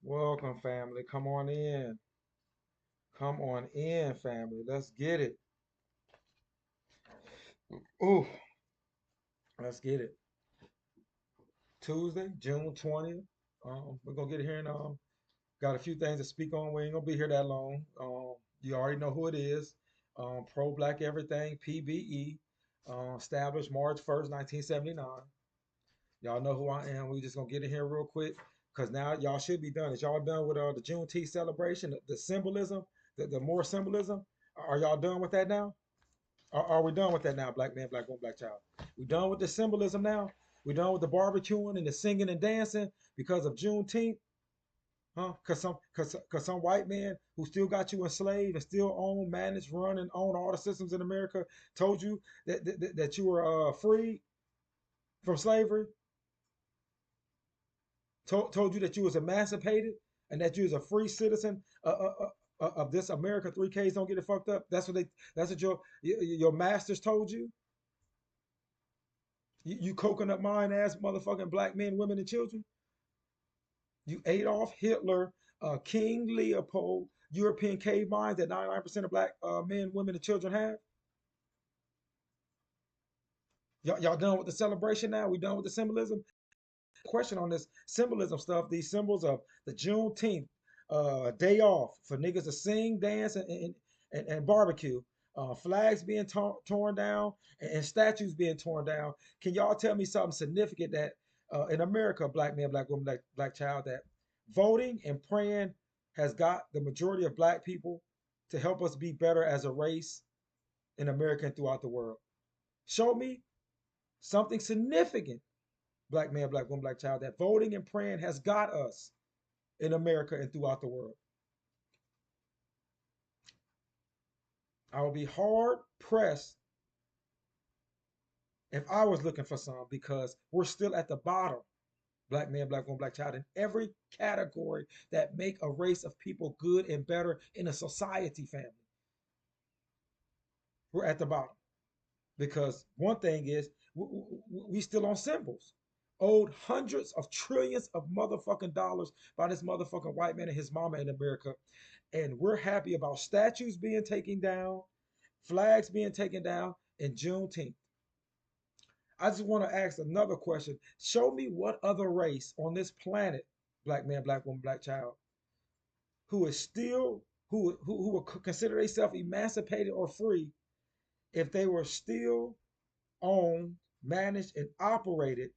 Welcome, family. Come on in. Come on in, family. Let's get it. Ooh, let's get it. Tuesday, June 20th. We're gonna get here and got a few things to speak on. We ain't gonna be here that long. You already know who it is. Pro Black Everything, P.B.E. Established March 1st, 1979. Y'all know who I am. We just gonna get in here real quick because now y'all should be done. Is y'all done with the Juneteenth celebration, the symbolism, the more symbolism? Are y'all done with that now? Are we done with that now, black man, black woman, black child? We done with the symbolism now? We done with the barbecuing and the singing and dancing because of Juneteenth? Huh? Cause some white man who still got you enslaved and still own, manage, run, and own all the systems in America told you that you were free from slavery, told you that you was emancipated and that you was a free citizen of this America. 3Ks don't get it fucked up. That's what your masters told you. You coconut mind ass motherfucking black men, women, and children. You Adolf Hitler, King Leopold, European cave minds that 99% of black men, women, and children have. Y'all done with the celebration now? We done with the symbolism? Question on this symbolism stuff, these symbols of the Juneteenth day off for niggas to sing, dance, and barbecue. Flags being torn down and statues being torn down. Can y'all tell me something significant that in America, black man, black woman, black child, that voting and praying has got the majority of black people to help us be better as a race in America and throughout the world? Show me something significant, black man, black woman, black child, that voting and praying has got us in America and throughout the world. I would be hard pressed if I was looking for some because we're still at the bottom, black man, black woman, black child, in every category that make a race of people good and better in a society, family. We're at the bottom because one thing is we still on symbols. Owed hundreds of trillions of motherfucking dollars by this motherfucking white man and his mama in America. And we're happy about statues being taken down, flags being taken down, and Juneteenth. I just want to ask another question. Show me what other race on this planet, black man, black woman, black child, who is still who would consider themselves emancipated or free if they were still owned, managed, and operated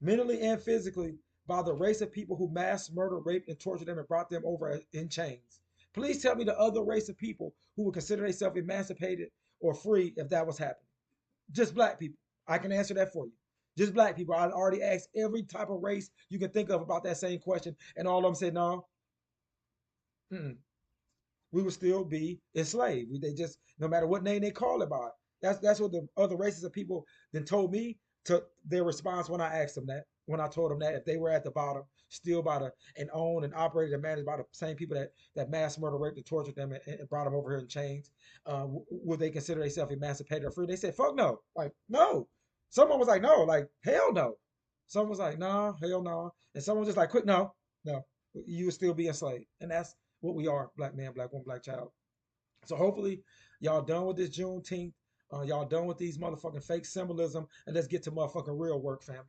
mentally and physically by the race of people who mass murdered, raped, and tortured them and brought them over in chains. Please tell me the other race of people who would consider themselves emancipated or free if that was happening. Just black people. I can answer that for you. Just black people. I already asked every type of race you can think of about that same question, and all of them said no. Mm-mm. We would still be enslaved. They just, no matter what name they call it by. That's what the other races of people then told me to their response when I asked them that. When I told them that if they were at the bottom, still by the and owned and operated and managed by the same people that mass murder, raped, and tortured them and brought them over here in chains, would they consider themselves emancipated or free? They said, "Fuck no!" Like no. Someone was like, "No!" Like hell no. Someone was like, "Nah, hell no," and someone was just like, "Quick, no, no." You would still be enslaved, and that's what we are, black man, black woman, black child. So hopefully y'all done with this Juneteenth. Y'all done with these motherfucking fake symbolism, and let's get to motherfucking real work, family.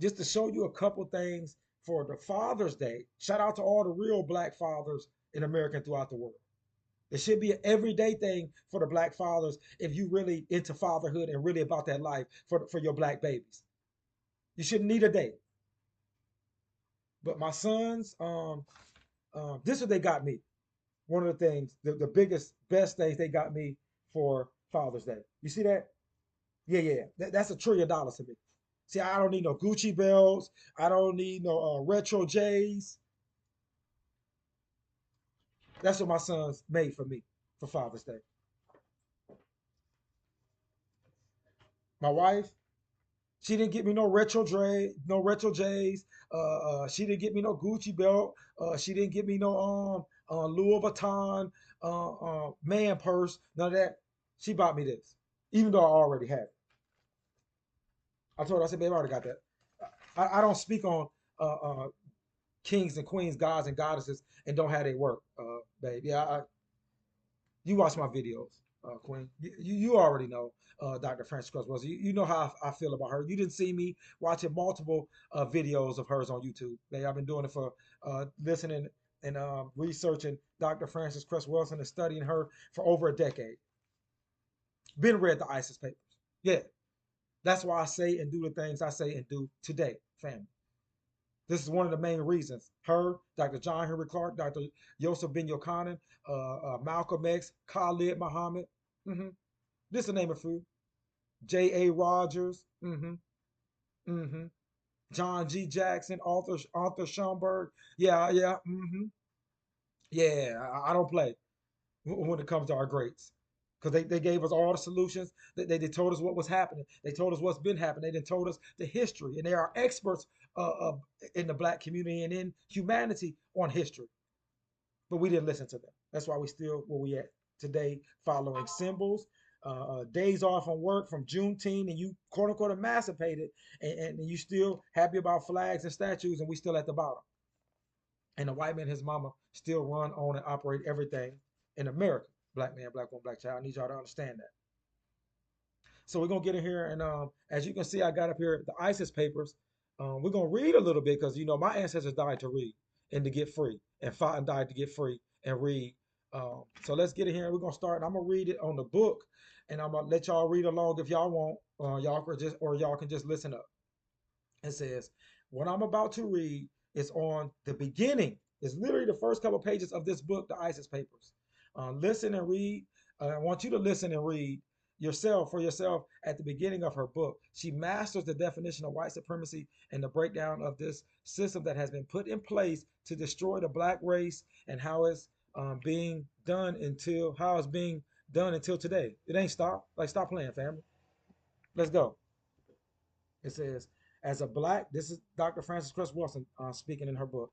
Just to show you a couple things for the Father's Day. Shout out to all the real black fathers in America and throughout the world. It should be an everyday thing for the black fathers if you really into fatherhood and really about that life for your black babies. You shouldn't need a day. But my sons, this is what they got me. One of the things, the biggest, best things they got me for Father's Day. You see that? Yeah, yeah. That's $1 trillion to me. See, I don't need no Gucci belts. I don't need no retro J's. That's what my sons made for me for Father's Day. My wife, she didn't get me no retro J's. She didn't get me no Gucci belt. She didn't get me no Louis Vuitton man purse. None of that. She bought me this, even though I already had it. I told her, I said, babe, I already got that. I don't speak on uh, uh, kings and queens, gods and goddesses, and don't have their work, babe. Yeah, you watch my videos, Queen. You already know Dr. Frances Cress Welsing. You know how I feel about her. You didn't see me watching multiple videos of hers on YouTube. Babe, I've been doing it for listening and researching Dr. Frances Cress Welsing and studying her for over a decade. Been read the ISIS papers. Yeah, that's why I say and do the things I say and do today, family. This is one of the main reasons. Her, Dr. John Henry Clark, Dr. Yosef Ben Yochanan, Malcolm X, Khalid Muhammad. Mm-hmm. This is the name of few. J.A. Rogers. Mm-hmm. Mm-hmm. John G. Jackson, Arthur Schomburg. Yeah, yeah. Mm-hmm. Yeah, I don't play when it comes to our greats. Because they gave us all the solutions. They told us what was happening. They told us what's been happening. They told us the history. And they are experts in the black community and in humanity on history. But we didn't listen to them. That's why we still where we at today, following symbols, days off from work from Juneteenth, and you quote unquote emancipated, and you still happy about flags and statues, and we still at the bottom. And the white man, his mama, still run, own, and operate everything in America. Black man, black woman, black child. I need y'all to understand that. So we're gonna get in here, and as you can see, I got up here the ISIS papers. We're gonna read a little bit because you know my ancestors died to read and to get free, and fought and died to get free and read. So let's get in here. We're gonna start, and I'm gonna read it on the book, and I'm gonna let y'all read along if y'all want. Y'all can just listen up. It says, what I'm about to read is on the beginning. It's literally the first couple of pages of this book, the ISIS papers. Listen and read. I want you to listen and read yourself for yourself at the beginning of her book. She masters the definition of white supremacy and the breakdown of this system that has been put in place to destroy the black race and how it's being done until today. It ain't stopped. Like stop playing, family. Let's go. It says, as a black, this is Dr. Frances Cress Welsing speaking in her book.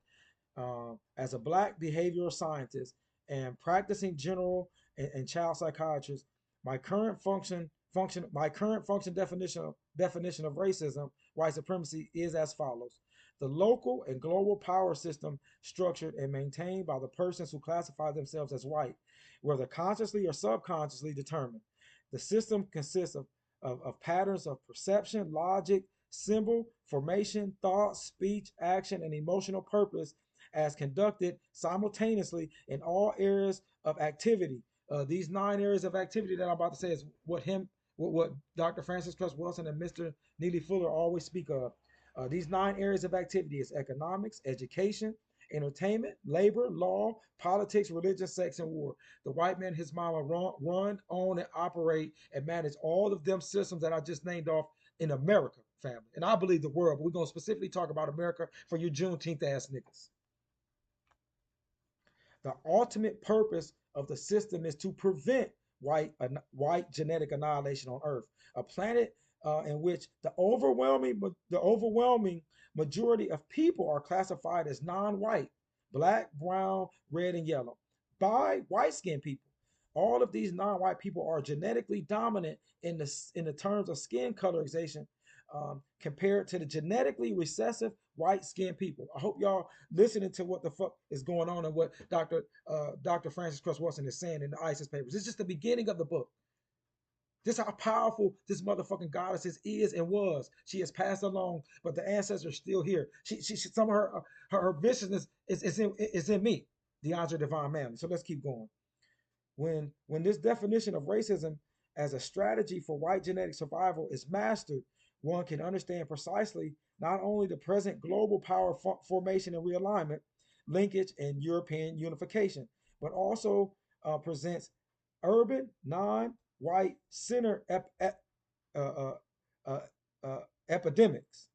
As a black behavioral scientist and practicing general and child psychiatrist, my current function definition of racism, white supremacy is as follows: the local and global power system structured and maintained by the persons who classify themselves as white, whether consciously or subconsciously determined. The system consists of patterns of perception, logic, symbol, formation, thought, speech, action, and emotional purpose as conducted simultaneously in all areas of activity. These 9 areas of activity that I'm about to say is what Dr. Frances Cress Welsing and Mr. Neely Fuller always speak of. These 9 areas of activity is economics, education, entertainment, labor, law, politics, religion, sex, and war. The white man, his mama, run, own, and operate and manage all of them systems that I just named off in America, family. And I believe the world, but we're going to specifically talk about America for you Juneteenth ass niggas. The ultimate purpose of the system is to prevent white genetic annihilation on Earth, a planet in which the overwhelming majority of people are classified as non-white, black, brown, red, and yellow, by white-skinned people. All of these non-white people are genetically dominant in the terms of skin colorization compared to the genetically recessive white skinned people. I hope y'all listening to what the fuck is going on and what Dr. Frances Cress Welsing is saying in the ISIS papers. It's just the beginning of the book. This is how powerful this motherfucking goddess is and was. She has passed along, but the ancestors are still here. Some of her viciousness is in me, DeAndre Divine Man. So let's keep going. When this definition of racism as a strategy for white genetic survival is mastered, one can understand precisely not only the present global power formation and realignment, linkage, and European unification, but also presents urban, non-white center uh, uh, uh, epidemics.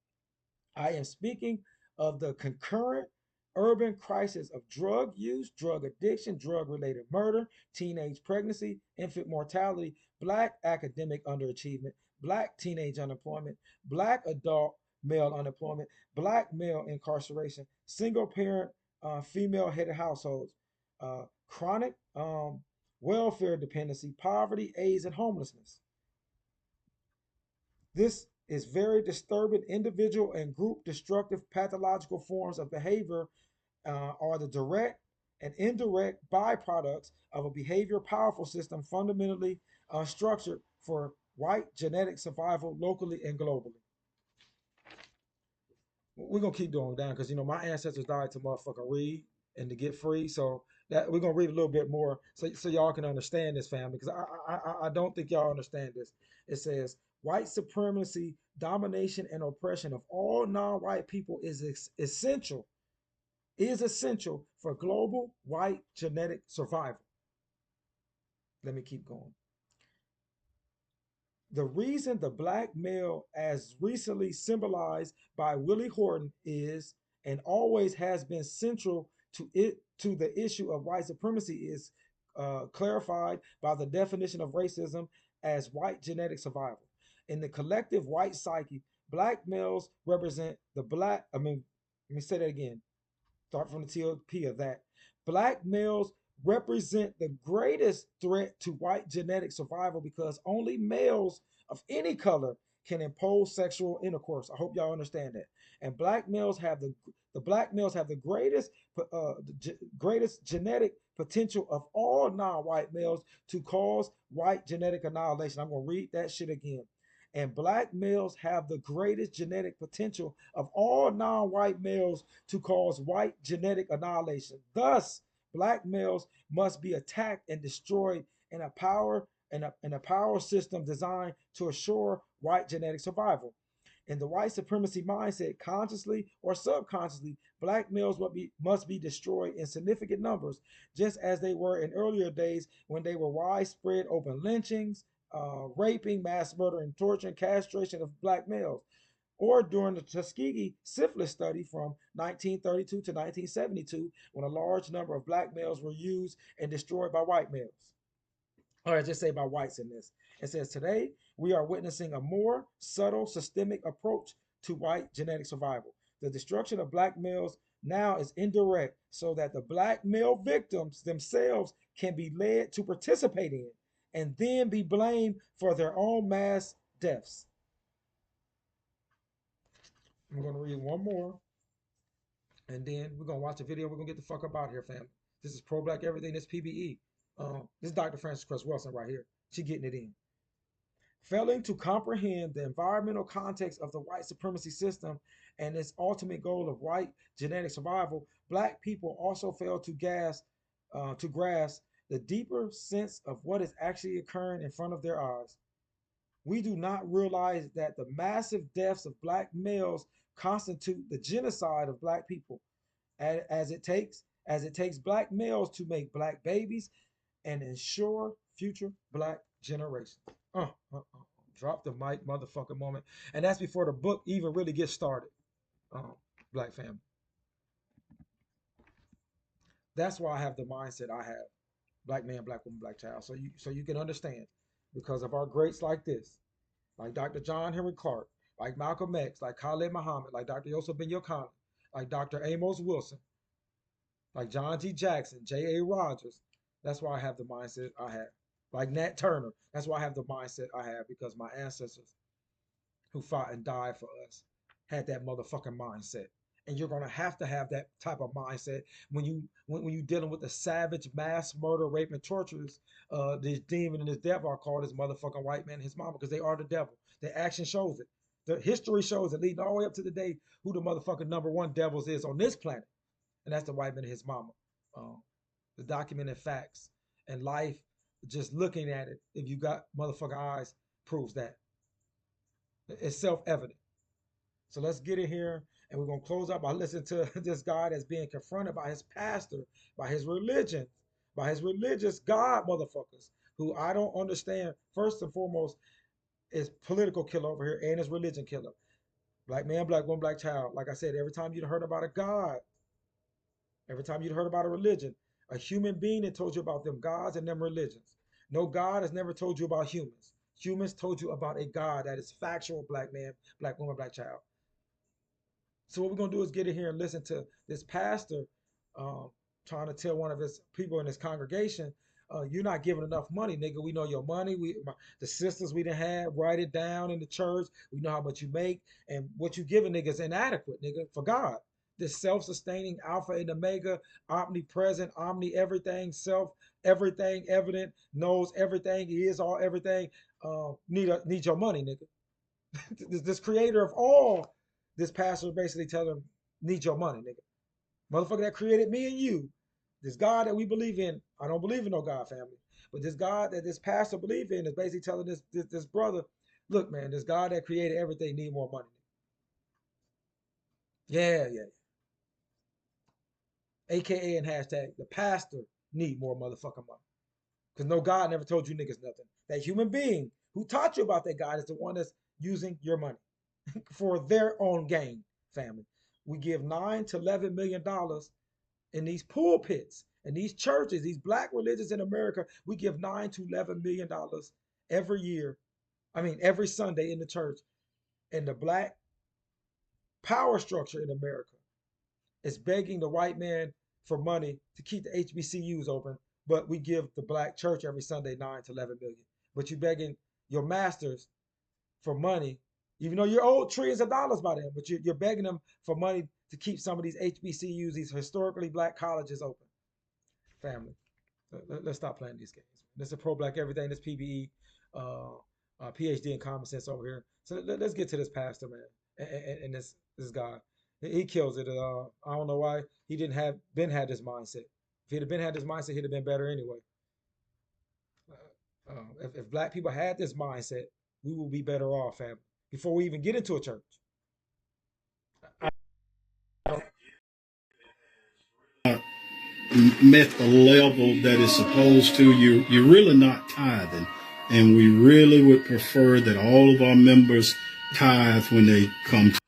I am speaking of the concurrent urban crisis of drug use, drug addiction, drug related murder, teenage pregnancy, infant mortality, black academic underachievement, black teenage unemployment, black adult male unemployment, black male incarceration, single parent female headed households, chronic welfare dependency, poverty, AIDS, and homelessness. This is very disturbing. Individual and group destructive pathological forms of behavior are the direct and indirect byproducts of a behavior powerful system fundamentally structured for white genetic survival locally and globally. We're gonna keep going down because my ancestors died to motherfucking read and to get free. So that we're gonna read a little bit more so y'all can understand this, family, because I don't think y'all understand this. It says white supremacy, domination, and oppression of all non-white people is essential for global white genetic survival. Let me keep going. The reason the black male, as recently symbolized by Willie Horton, is and always has been central to the issue of white supremacy is clarified by the definition of racism as white genetic survival. In the collective white psyche, black males represent the black. Let me say that again. Start from the TLP of that. Black males represent the greatest threat to white genetic survival because only males of any color can impose sexual intercourse. I hope y'all understand that. And black males have the greatest genetic potential of all non-white males to cause white genetic annihilation. I'm gonna read that shit again. And black males have the greatest genetic potential of all non-white males to cause white genetic annihilation. Thus, black males must be attacked and destroyed in a power system designed to assure white genetic survival. In the white supremacy mindset, consciously or subconsciously, black males must be destroyed in significant numbers, just as they were in earlier days when they were widespread open lynchings, raping, mass murder, and torture and castration of black males, or during the Tuskegee syphilis study from 1932 to 1972, when a large number of black males were used and destroyed by white males. Or I just say by whites in this. It says today we are witnessing a more subtle systemic approach to white genetic survival. The destruction of black males now is indirect so that the black male victims themselves can be led to participate in and then be blamed for their own mass deaths. I'm going to read one more and then we're going to watch the video. We're going to get the fuck up out of here, fam. This is Pro Black Everything. This P.B.E. This is Dr. Frances Cress Wilson right here. She getting it in. Failing to comprehend the environmental context of the white supremacy system and its ultimate goal of white genetic survival, black people also fail to grasp the deeper sense of what is actually occurring in front of their eyes. We do not realize that the massive deaths of black males constitute the genocide of black people, as it takes black males to make black babies and ensure future black generations. Drop the mic, motherfucker moment. And that's before the book even really gets started. Black family. That's why I have the mindset I have. Black man, black woman, black child. So you can understand. Because of our greats like this, like Dr. John Henry Clark, like Malcolm X, like Khalid Muhammad, like Dr. Yosef Ben Yochanan, like Dr. Amos Wilson, like John G. Jackson, J.A. Rogers. That's why I have the mindset I have. Like Nat Turner. That's why I have the mindset I have, because my ancestors who fought and died for us had that motherfucking mindset. And you're gonna have to have that type of mindset when you dealing with the savage mass murder, rape, and torturers. This demon and this devil are called this motherfucking white man and his mama, because they are the devil. The action shows it. The history shows it, leading all the way up to the day who the motherfucking number one devils is on this planet, and that's the white man and his mama. Um, the documented facts and life, just looking at it, if you got motherfucking eyes, proves that. It's self-evident. So let's get in here, and we're gonna close out by listening to this guy that's being confronted by his pastor, by his religion, by his religious God motherfuckers, who I don't understand. First and foremost, is political killer over here and his religion killer. Black man, black woman, black child. Like I said, every time you'd heard about a God, every time you'd heard about a religion, a human being that told you about them gods and them religions. No God has never told you about humans. Humans told you about a God that is factual, black man, black woman, black child. So what we're gonna do is get in here and listen to this pastor um, trying to tell one of his people in his congregation You're not giving enough money, nigga. We know your money. The sisters we done had, write it down in the church. We know how much you make, and what you giving nigga is inadequate, nigga, for God. This self-sustaining Alpha and Omega, omnipresent, omni everything, self everything, evident, knows everything, he is all everything. Need your money, nigga. This creator of all, this pastor basically telling him, need your money, nigga. Motherfucker that created me and you, this God that we believe in. I don't believe in no God, family, but this God that this pastor believe in is basically telling this brother, look, man, this God that created everything need more money. Yeah, yeah. AKA and hashtag the pastor need more motherfucking money. Because no God never told you niggas nothing. That human being who taught you about that God is the one that's using your money for their own gain, family. We give $9 to $11 million in these pulpits and these churches, these black religions in America. We give $9 to $11 million every year. I mean, every Sunday in the church. And the black power structure in America is begging the white man for money to keep the HBCUs open, but we give the black church every Sunday 9 to 11 million. But you begging your masters for money, even though you're owed trillions of dollars by them, but you're begging them for money to keep some of these HBCUs, these historically black colleges open. Family, let's stop playing these games. This is pro-black everything. This P.B.E, Ph.D. in common sense over here. So let's get to this pastor, man, and this guy. He kills it. I don't know why he didn't have had this mindset. If he'd have had this mindset, he'd have been better anyway. If black people had this mindset, we will be better off, fam. Before we even get into a church. Met the level that is supposed to, you're really not tithing. And we really would prefer that all of our members tithe when they come to.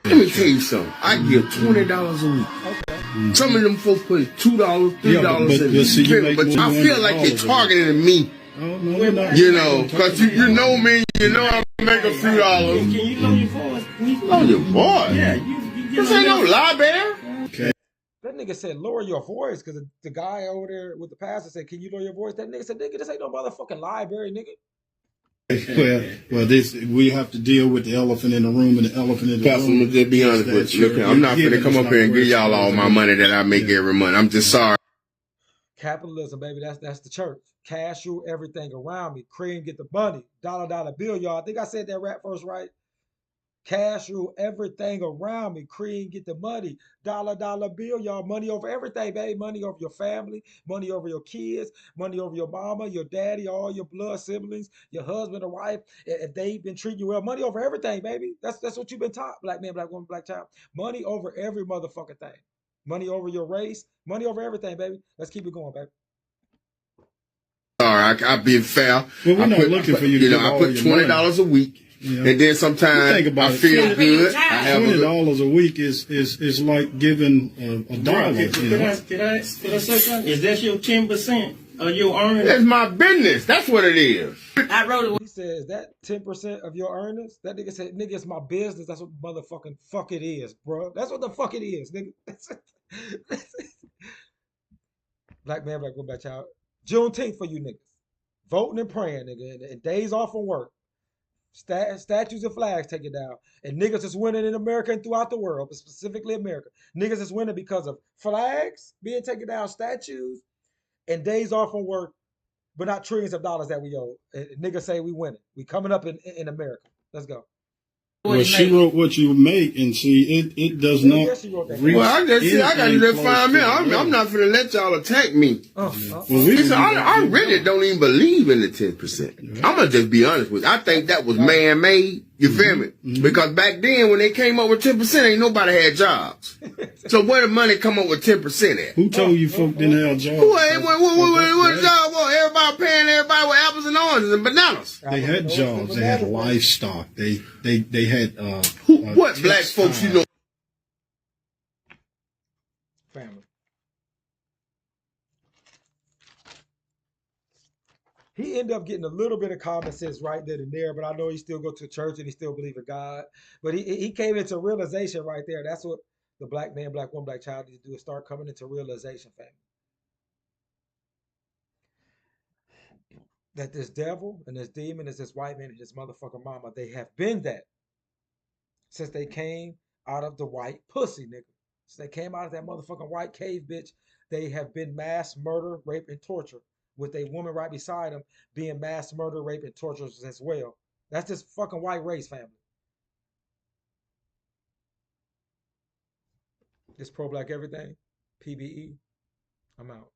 Let me tell you something. I give $20 a week. Okay. Some of them folks put $2, $3 but I feel like they're targeting me. Oh, no, we're not. You know, because you know me, you know I make a few dollars. Can you lower your voice? Lower your voice? Yeah, this ain't no lie, bear. Okay. That nigga said lower your voice because the guy over there with the pastor said, can you lower your voice? That nigga said, nigga, this ain't no motherfucking library, nigga. Well, we have to deal with the elephant in the room, and the elephant in the room. Pastor, just be honest with you. Look, I'm not gonna come up here and give y'all all my money that I make every month. I'm just sorry. Capitalism, baby, that's the church. Cash rule everything around me. Cream get the money. Dollar bill, y'all. I think I said that rap verse right. Cash rule everything around me. Cream get the money. Dollar bill, y'all. Money over everything, baby. Money over your family. Money over your kids. Money over your mama, your daddy, all your blood siblings, your husband or wife. If they've been treating you well, money over everything, baby. That's what you've been taught, black man, black woman, black child. Money over every motherfucking thing. Money over your race. Money over everything, baby. Let's keep it going, baby. Sorry, I've been fair. Well, we're not looking for you to I put $20 a week. Yeah. And then sometimes I feel good. $20 a week is like giving a dollar. Can I say something? Is that your 10% of your earnings? That's my business. That's what it is. I wrote it. He says that 10% of your earnings. That nigga said, nigga, it's my business. That's what motherfucking fuck it is, bro. That's what the fuck it is, nigga. Black man, black woman, black child. Juneteenth for you niggas. Voting and praying, nigga. And days off from work. Statues and flags taken down. And niggas is winning in America and throughout the world, but specifically America. Niggas is winning because of flags being taken down, statues, and days off from work, but not trillions of dollars that we owe. And niggas say we winning. We coming up in America. Let's go. Well, she wrote what you make, and see, it does not. Well, I got to just find me. I'm not going to let y'all attack me. I really don't even believe in the 10%. I'm going to just be honest with you. I think that was man-made. You feel me? Because back then, when they came up with 10%, ain't nobody had jobs. So where the money come up with 10% at? Who told you folk didn't have jobs? What job was? Everybody paying everybody with apples and oranges and bananas. They had jobs. They had livestock. They had what black folks you know? Family. He ended up getting a little bit of common sense right then and there, but I know he still go to church and he still believe in God. But he came into realization right there. That's what the black man, black woman, black child needs to do, is start coming into realization, family. that this devil and this demon is this white man and his motherfucking mama. They have been that since they came out of the white pussy, nigga. Since they came out of that motherfucking white cave, bitch, they have been mass murder, rape, and torture. With a woman right beside them being mass murder, rape, and torture as well. That's this fucking white race family. This pro black everything. P.B.E. I'm out.